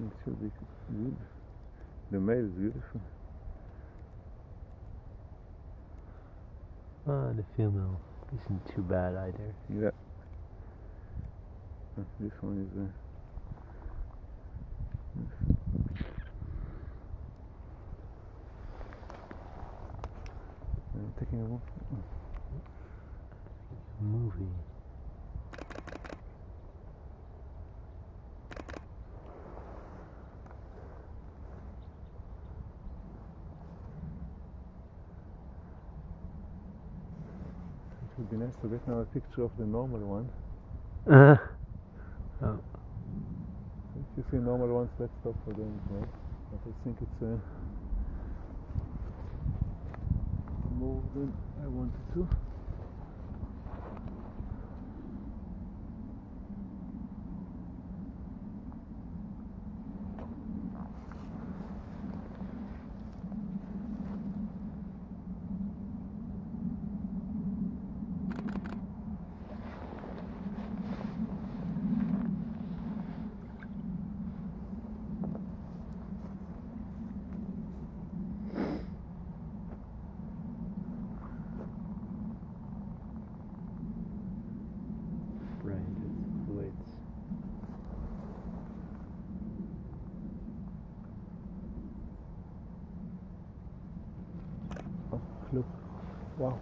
It should be good. The male is beautiful. The female isn't too bad either. Yeah. This one is I'm taking a walk. Movie. It would be nice to get now a picture of the normal one. Oh. If you see normal ones, let's stop for them as well. But I think it's more than I wanted to. Oh, look. Wow.